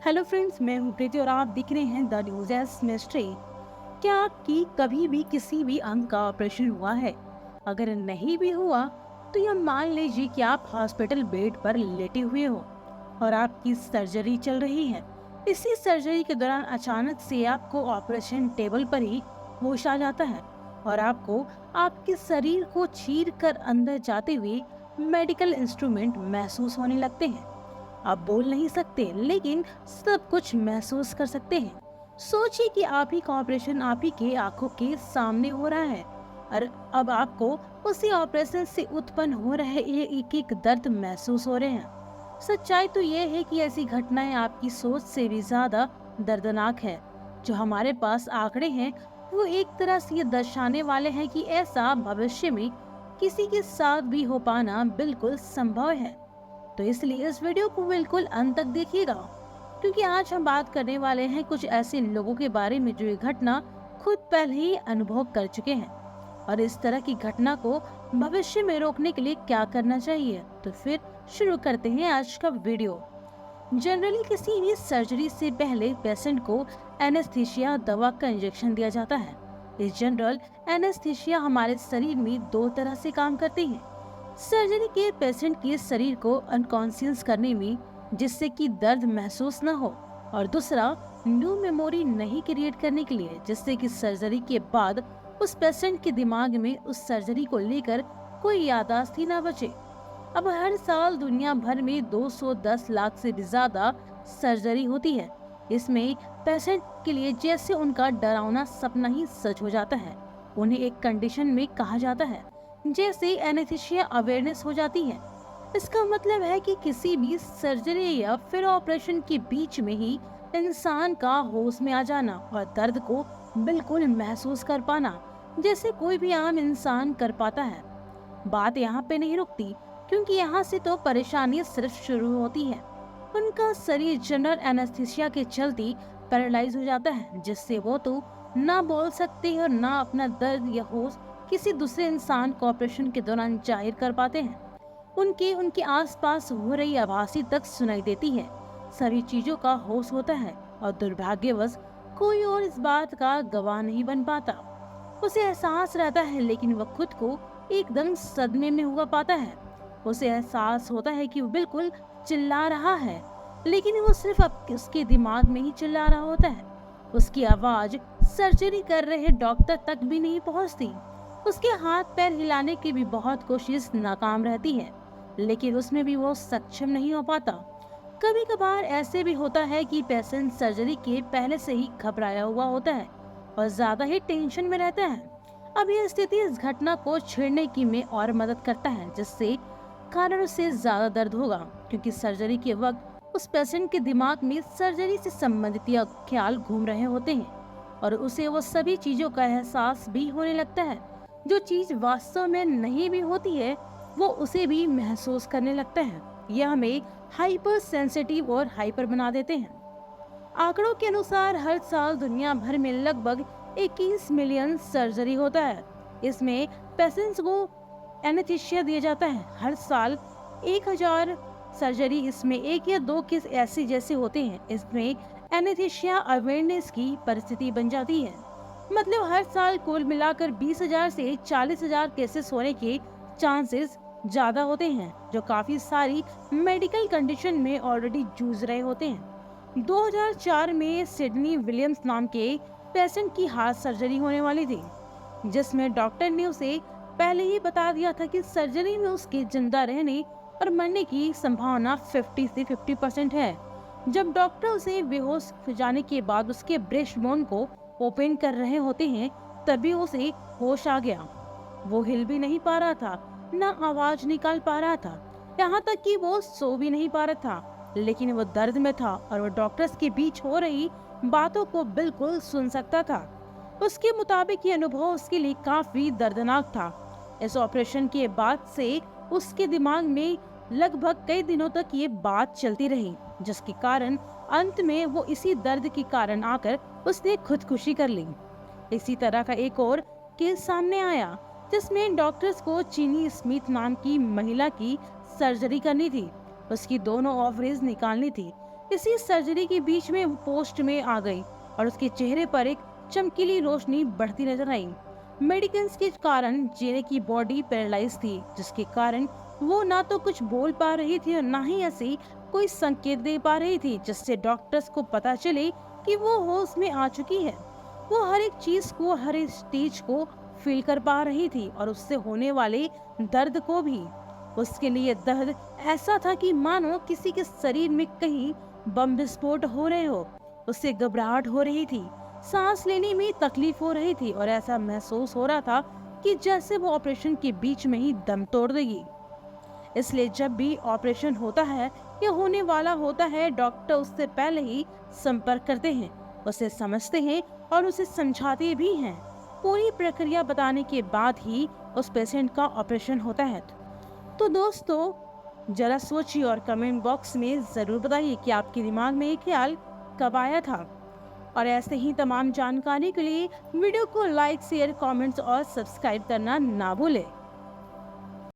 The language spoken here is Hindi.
हेलो फ्रेंड्स, मैं हूं प्रीति और आप देख रहे हैं द न्यूज एस मिस्ट्री। क्या कि कभी भी किसी भी अंग का ऑपरेशन हुआ है? अगर नहीं भी हुआ तो यह मान लीजिए कि आप हॉस्पिटल बेड पर लेटे हुए हो और आपकी सर्जरी चल रही है। इसी सर्जरी के दौरान अचानक से आपको ऑपरेशन टेबल पर ही होश आ जाता है और आपको आपके शरीर को चीर कर अंदर जाते हुए मेडिकल इंस्ट्रूमेंट महसूस होने लगते हैं। आप बोल नहीं सकते लेकिन सब कुछ महसूस कर सकते हैं। सोचिए कि आप ही का ऑपरेशन आप ही के आंखों के सामने हो रहा है और अब आपको उसी ऑपरेशन से उत्पन्न हो रहे एक एक दर्द महसूस हो रहे हैं। सच्चाई तो ये है कि ऐसी घटनाएं आपकी सोच से भी ज्यादा दर्दनाक है। जो हमारे पास आंकड़े हैं वो एक तरह से ये दर्शाने वाले हैं कि ऐसा भविष्य में किसी के साथ भी हो पाना बिल्कुल संभव है। तो इसलिए इस वीडियो को बिल्कुल अंत तक देखिएगा, क्योंकि आज हम बात करने वाले हैं कुछ ऐसे लोगों के बारे में जो ये घटना खुद पहले ही अनुभव कर चुके हैं और इस तरह की घटना को भविष्य में रोकने के लिए क्या करना चाहिए। तो फिर शुरू करते हैं आज का वीडियो। जनरली किसी भी सर्जरी से पहले पेशेंट को एनेस्थीसिया दवा का इंजेक्शन दिया जाता है। इस जनरल एनेस्थीसिया हमारे शरीर में दो तरह से काम करती है। सर्जरी के पेशेंट के शरीर को अनकॉन्शियस करने में, जिससे कि दर्द महसूस न हो, और दूसरा न्यू मेमोरी नहीं क्रिएट करने के लिए, जिससे कि सर्जरी के बाद उस पेशेंट के दिमाग में उस सर्जरी को लेकर कोई याददाश्त ही न बचे। अब हर साल दुनिया भर में 210 लाख से भी ज्यादा सर्जरी होती है। इसमें पेशेंट के लिए जैसे उनका डरावना सपना ही सच हो जाता है। उन्हें एक कंडीशन में कहा जाता है जैसे एनेस्थीसिया अवेयरनेस हो जाती है। इसका मतलब है कि किसी भी सर्जरी या फिर ऑपरेशन के बीच में ही इंसान का होश में आ जाना और दर्द को बिल्कुल महसूस कर पाना, जैसे कोई भी आम इंसान कर पाता है। बात यहाँ पे नहीं रुकती, क्योंकि यहाँ से तो परेशानी सिर्फ शुरू होती है। उनका शरीर जनरल एनेस्थीसिया के चलते पैरालाइज हो जाता है, जिससे वो तो ना बोल सकते और ना अपना दर्द या होश किसी दूसरे इंसान को ऑपरेशन के दौरान जाहिर कर पाते हैं। उनके आसपास हो रही आवाज़ें तक सुनाई देती है। सभी चीजों का होश होता है और दुर्भाग्यवश कोई और इस बात का गवाह नहीं बन पाता। उसे एहसास रहता है लेकिन वह खुद को एकदम सदमे में हुआ पाता है। उसे एहसास होता है कि वो बिल्कुल चिल्ला रहा है, लेकिन वो सिर्फ अब उसके दिमाग में ही चिल्ला रहा होता है। उसकी आवाज सर्जरी कर रहे डॉक्टर तक भी नहीं पहुंचती। उसके हाथ पैर हिलाने की भी बहुत कोशिश नाकाम रहती है, लेकिन उसमें भी वो सक्षम नहीं हो पाता। कभी कभार ऐसे भी होता है कि पेशेंट सर्जरी के पहले से ही घबराया हुआ होता है और ज्यादा ही टेंशन में रहता है। अब यह स्थिति इस घटना को छेड़ने की में और मदद करता है, जिससे कारण उसे ज्यादा दर्द होगा, क्योंकि सर्जरी के वक्त उस पेशेंट के दिमाग में सर्जरी से संबंधित या ख्याल घूम रहे होते हैं और उसे वो सभी चीजों का एहसास भी होने लगता है। जो चीज वास्तव में नहीं भी होती है वो उसे भी महसूस करने लगता है। यह हमें हाइपर सेंसिटिव और हाइपर बना देते हैं। आंकड़ों के अनुसार हर साल दुनिया भर में लगभग 21 मिलियन सर्जरी होता है। इसमें पेशेंट्स को एनेस्थीसिया दिया जाता है। हर साल 1000 सर्जरी, इसमें एक या दो केस ऐसे जैसे होते हैं इसमें एनेस्थीसिया अवेयरनेस की परिस्थिति बन जाती है। मतलब हर साल कुल मिलाकर 20,000 से 40,000 केसेस होने के चांसेस ज्यादा होते हैं, जो काफी सारी मेडिकल कंडीशन में ऑलरेडी जूझ रहे होते हैं। 2004 में सिडनी विलियम्स नाम के पेशेंट की हार्ट सर्जरी होने वाली थी, जिसमें डॉक्टर ने उसे पहले ही बता दिया था कि सर्जरी में उसके जिंदा रहने और मरने की संभावना 50 से 50% है। जब डॉक्टर उसे बेहोश हो जाने के बाद उसके ब्रेस्ट बोन को ओपन कर रहे होते हैं, तभी उसे होश आ गया। वो हिल भी नहीं पा रहा था, ना आवाज निकाल पा रहा था, यहाँ तक कि वो सो भी नहीं पा रहा था, लेकिन वो दर्द में था और वो डॉक्टर्स के बीच हो रही बातों को बिल्कुल सुन सकता था। उसके मुताबिक ये अनुभव उसके लिए काफी दर्दनाक था। इस ऑपरेशन के बाद से उसके दिमाग में लगभग कई दिनों तक ये बात चलती रही, जिसके कारण अंत में वो इसी दर्द के कारण आकर उसने खुदकुशी कर ली। इसी तरह का एक और केस सामने आया, जिसमें डॉक्टर्स को चीनी स्मिथ नाम की महिला की सर्जरी करनी थी। उसकी दोनों ओवरीज निकालनी थी। इसी सर्जरी के बीच में वो पोस्ट में आ गई और उसके चेहरे पर एक चमकीली रोशनी बढ़ती नजर आई। मेडिकल्स के कारण जेने की बॉडी पैरालाइज थी, जिसके कारण वो ना तो कुछ बोल पा रही थी और ना ही ऐसी कोई संकेत दे पा रही थी जिससे डॉक्टर्स को पता चले कि वो होश में आ चुकी है। वो हर एक चीज को, हर एक स्टेज को फील कर पा रही थी और उससे होने वाले दर्द को भी। उसके लिए दर्द ऐसा था कि मानो किसी के शरीर में कहीं बम विस्फोट हो रहे हो। उससे घबराहट हो रही थी, सांस लेने में तकलीफ हो रही थी और ऐसा महसूस हो रहा था कि जैसे वो ऑपरेशन के बीच में ही दम तोड़ देगी। इसलिए जब भी ऑपरेशन होता है या होने वाला होता है, डॉक्टर उससे पहले ही संपर्क करते हैं, उसे समझते हैं और उसे समझाते भी हैं। पूरी प्रक्रिया बताने के बाद ही उस पेशेंट का ऑपरेशन होता है। तो दोस्तों, जरा सोचिए और कमेंट बॉक्स में जरूर बताइए कि आपके दिमाग में ये ख्याल कब आया था। और ऐसे ही तमाम जानकारी के लिए वीडियो को लाइक, शेयर, कमेंट्स और सब्सक्राइब करना ना भूलें।